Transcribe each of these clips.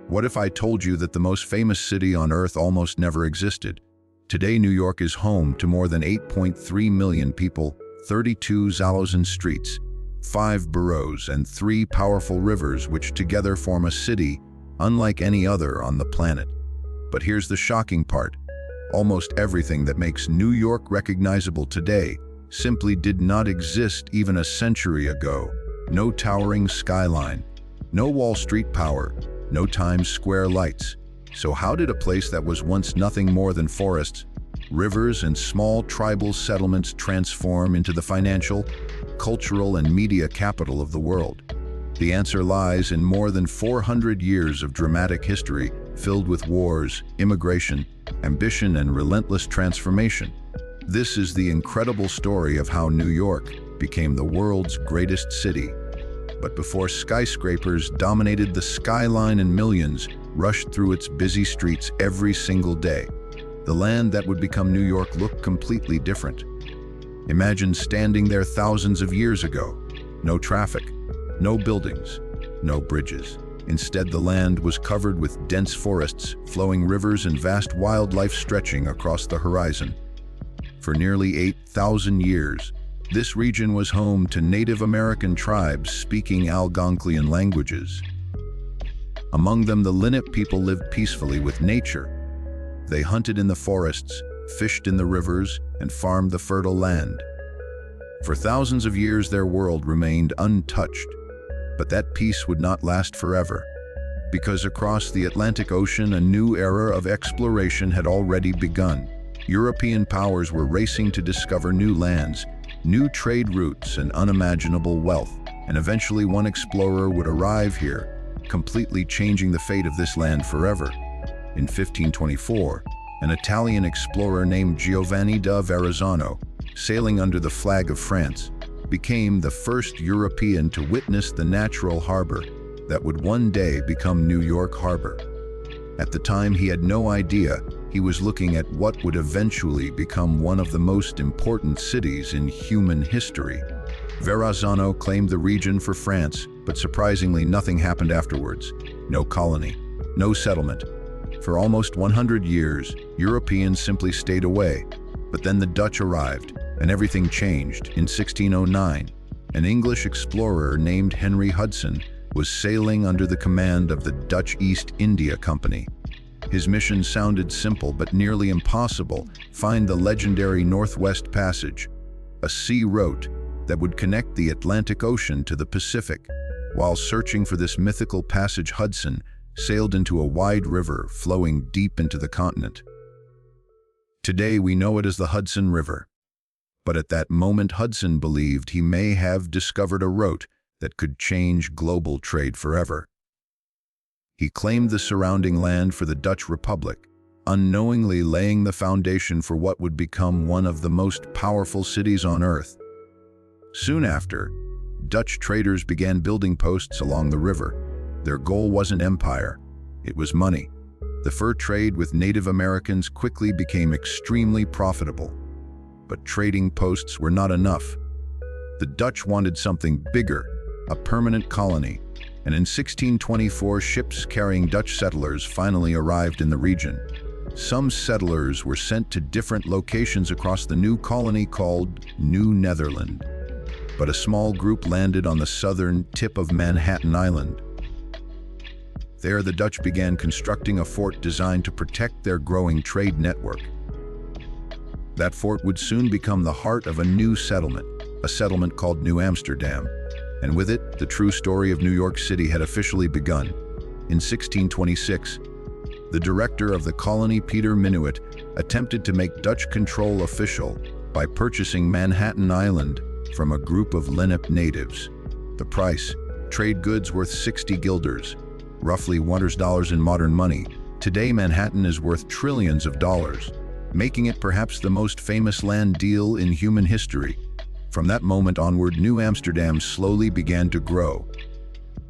What if I told you that the most famous city on Earth almost never existed? Today, New York is home to more than 8.3 million people, 32,000 streets, 5 boroughs, and 3 powerful rivers which together form a city unlike any other on the planet. But here's the shocking part. Almost everything that makes New York recognizable today simply did not exist even a century ago. No towering skyline, no Wall Street power, no Times Square lights. So how did a place that was once nothing more than forests, rivers, and small tribal settlements transform into the financial, cultural, and media capital of the world? The answer lies in more than 400 years of dramatic history filled with wars, immigration, ambition, and relentless transformation. This is the incredible story of how New York became the world's greatest city. But before skyscrapers dominated the skyline and millions rushed through its busy streets every single day, the land that would become New York looked completely different. Imagine standing there thousands of years ago. No traffic, no buildings, no bridges. Instead, the land was covered with dense forests, flowing rivers, and vast wildlife stretching across the horizon. For nearly 8,000 years, this region was home to Native American tribes speaking Algonquian languages. Among them, the Lenape people lived peacefully with nature. They hunted in the forests, fished in the rivers, and farmed the fertile land. For thousands of years, their world remained untouched. But that peace would not last forever, because across the Atlantic Ocean, a new era of exploration had already begun. European powers were racing to discover new lands, new trade routes, and unimaginable wealth. And eventually one explorer would arrive here, completely changing the fate of this land forever. In 1524, an Italian explorer named Giovanni da Verrazzano, sailing under the flag of France, became the first European to witness the natural harbor that would one day become New York Harbor. At the time, he had no idea he was looking at what would eventually become one of the most important cities in human history. Verrazzano claimed the region for France, but surprisingly nothing happened afterwards. No colony, no settlement. For almost 100 years, Europeans simply stayed away. But then the Dutch arrived, and everything changed. In 1609, an English explorer named Henry Hudson was sailing under the command of the Dutch East India Company. His mission sounded simple but nearly impossible: find the legendary Northwest Passage, a sea route that would connect the Atlantic Ocean to the Pacific. While searching for this mythical passage, Hudson sailed into a wide river flowing deep into the continent. Today we know it as the Hudson River. But at that moment, Hudson believed he may have discovered a route that could change global trade forever. He claimed the surrounding land for the Dutch Republic, unknowingly laying the foundation for what would become one of the most powerful cities on Earth. Soon after, Dutch traders began building posts along the river. Their goal wasn't empire, it was money. The fur trade with Native Americans quickly became extremely profitable. But trading posts were not enough. The Dutch wanted something bigger, a permanent colony, and in 1624 ships carrying Dutch settlers finally arrived in the region. Some settlers were sent to different locations across the new colony called New Netherland. But a small group landed on the southern tip of Manhattan Island. There, the Dutch began constructing a fort designed to protect their growing trade network. That fort would soon become the heart of a new settlement, a settlement called New Amsterdam. And with it, the true story of New York City had officially begun. In 1626, the director of the colony, Peter Minuit, attempted to make Dutch control official by purchasing Manhattan Island from a group of Lenape natives. The price: trade goods worth 60 guilders, roughly $100 in modern money. Today, Manhattan is worth trillions of dollars, making it perhaps the most famous land deal in human history. From that moment onward, New Amsterdam slowly began to grow.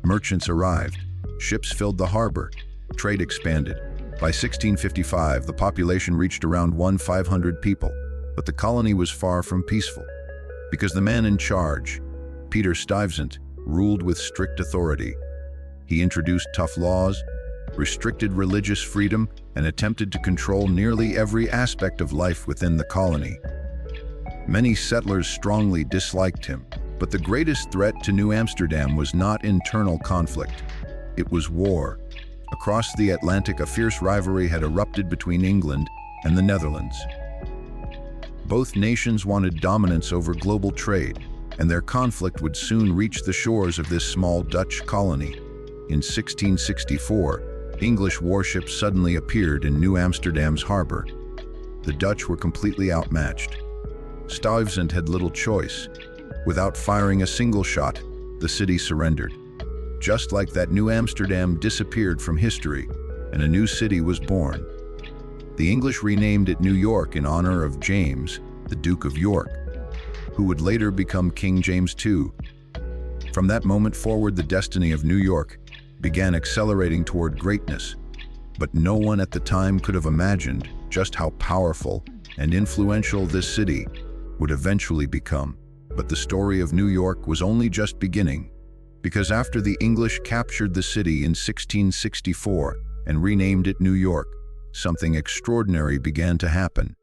Merchants arrived, ships filled the harbor, trade expanded. By 1655, the population reached around 1,500 people, but the colony was far from peaceful, because the man in charge, Peter Stuyvesant, ruled with strict authority. He introduced tough laws, restricted religious freedom, and attempted to control nearly every aspect of life within the colony. Many settlers strongly disliked him, but the greatest threat to New Amsterdam was not internal conflict. It was war. Across the Atlantic, a fierce rivalry had erupted between England and the Netherlands. Both nations wanted dominance over global trade, and their conflict would soon reach the shores of this small Dutch colony. In 1664, English warships suddenly appeared in New Amsterdam's harbor. The Dutch were completely outmatched. Stuyvesant had little choice. Without firing a single shot, the city surrendered. Just like that, New Amsterdam disappeared from history, and a new city was born. The English renamed it New York in honor of James, the Duke of York, who would later become King James II. From that moment forward, the destiny of New York began accelerating toward greatness. But no one at the time could have imagined just how powerful and influential this city would eventually become. But the story of New York was only just beginning, because after the English captured the city in 1664 and renamed it New York, something extraordinary began to happen.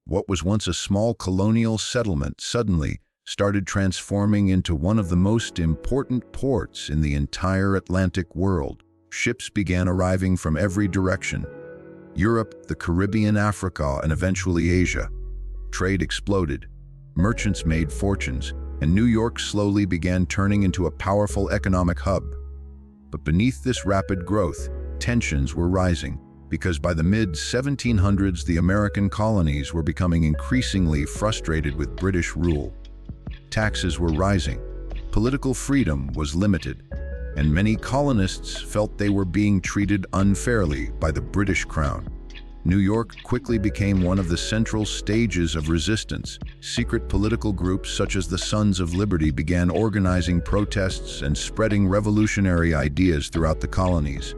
What was once a small colonial settlement suddenly started transforming into one of the most important ports in the entire Atlantic world. Ships began arriving from every direction: Europe, the Caribbean, Africa, and eventually Asia. Trade exploded. Merchants made fortunes, and New York slowly began turning into a powerful economic hub. But beneath this rapid growth, tensions were rising, because by the mid-1700s, the American colonies were becoming increasingly frustrated with British rule. Taxes were rising, political freedom was limited, and many colonists felt they were being treated unfairly by the British Crown. New York quickly became one of the central stages of resistance. Secret political groups such as the Sons of Liberty began organizing protests and spreading revolutionary ideas throughout the colonies.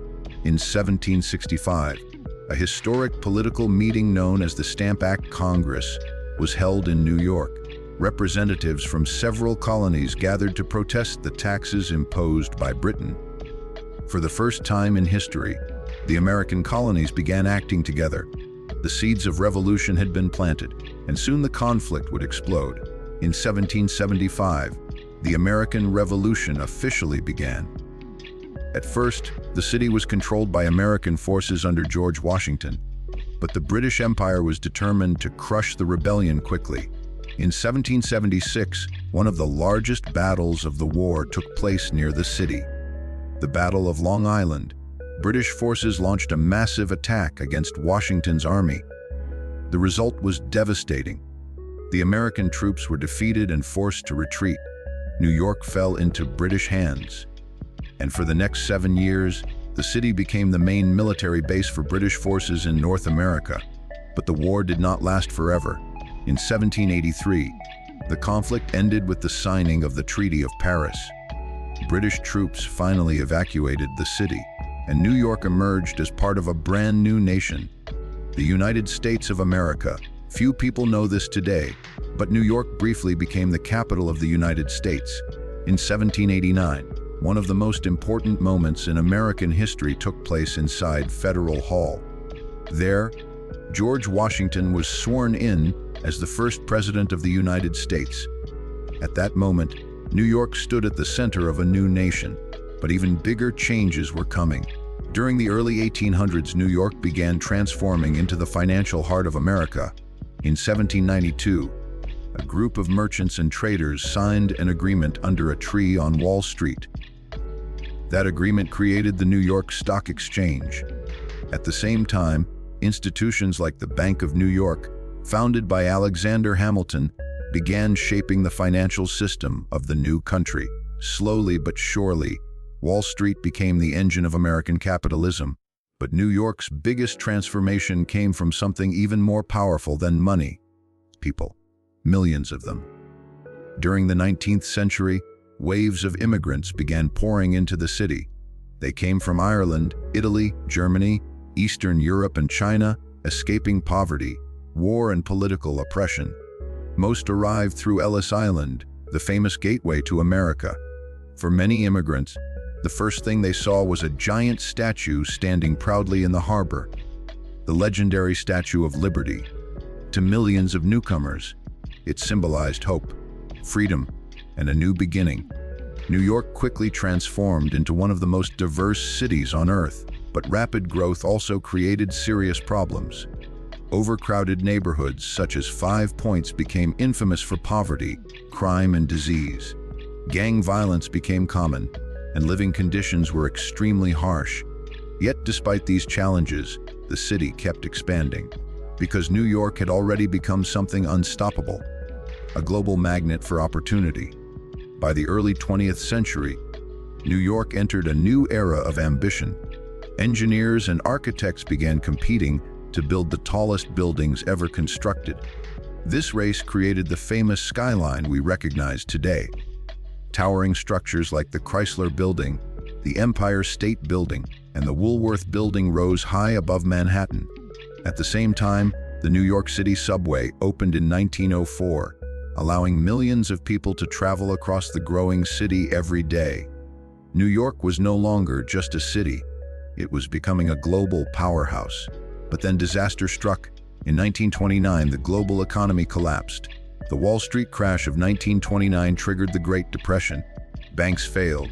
In 1765, a historic political meeting known as the Stamp Act Congress was held in New York. Representatives from several colonies gathered to protest the taxes imposed by Britain. For the first time in history, the American colonies began acting together. The seeds of revolution had been planted, and soon the conflict would explode. In 1775, the American Revolution officially began. At first, the city was controlled by American forces under George Washington, but the British Empire was determined to crush the rebellion quickly. In 1776, one of the largest battles of the war took place near the city. The Battle of Long Island. British forces launched a massive attack against Washington's army. The result was devastating. The American troops were defeated and forced to retreat. New York fell into British hands. And for the next 7 years, the city became the main military base for British forces in North America. But the war did not last forever. In 1783, the conflict ended with the signing of the Treaty of Paris. British troops finally evacuated the city, and New York emerged as part of a brand new nation, the United States of America. Few people know this today, but New York briefly became the capital of the United States. In 1789, one of the most important moments in American history took place inside Federal Hall. There, George Washington was sworn in as the first president of the United States. At that moment, New York stood at the center of a new nation, but even bigger changes were coming. During the early 1800s, New York began transforming into the financial heart of America. In 1792, a group of merchants and traders signed an agreement under a tree on Wall Street. That agreement created the New York Stock Exchange. At the same time, institutions like the Bank of New York, founded by Alexander Hamilton, began shaping the financial system of the new country. Slowly but surely, Wall Street became the engine of American capitalism. But New York's biggest transformation came from something even more powerful than money: people. Millions of them. During the 19th century, waves of immigrants began pouring into the city. They came from Ireland, Italy, Germany, Eastern Europe, and China, escaping poverty, war, and political oppression. Most arrived through Ellis Island, the famous gateway to America. For many immigrants, The first thing they saw was a giant statue standing proudly in the harbor, the legendary Statue of Liberty. To millions of newcomers, it symbolized hope, freedom, and a new beginning. New York quickly transformed into one of the most diverse cities on Earth, but rapid growth also created serious problems. Overcrowded neighborhoods such as Five Points became infamous for poverty, crime, and disease. Gang violence became common, and living conditions were extremely harsh. Yet despite these challenges, the city kept expanding, because New York had already become something unstoppable, a global magnet for opportunity. By the early 20th century, New York entered a new era of ambition. Engineers and architects began competing to build the tallest buildings ever constructed. This race created the famous skyline we recognize today. Towering structures like the Chrysler Building, the Empire State Building, and the Woolworth Building rose high above Manhattan. At the same time, the New York City subway opened in 1904, allowing millions of people to travel across the growing city every day. New York was no longer just a city. It was becoming a global powerhouse. But then disaster struck. In 1929, the global economy collapsed. The Wall Street crash of 1929 triggered the Great Depression. Banks failed.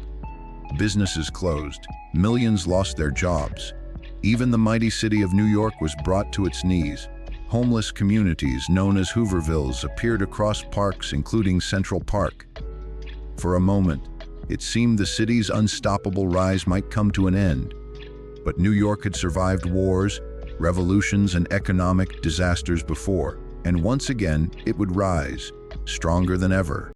Businesses closed. Millions lost their jobs. Even the mighty city of New York was brought to its knees. Homeless communities known as Hoovervilles appeared across parks, including Central Park. For a moment, it seemed the city's unstoppable rise might come to an end. But New York had survived wars, revolutions, and economic disasters before, and once again it would rise, stronger than ever.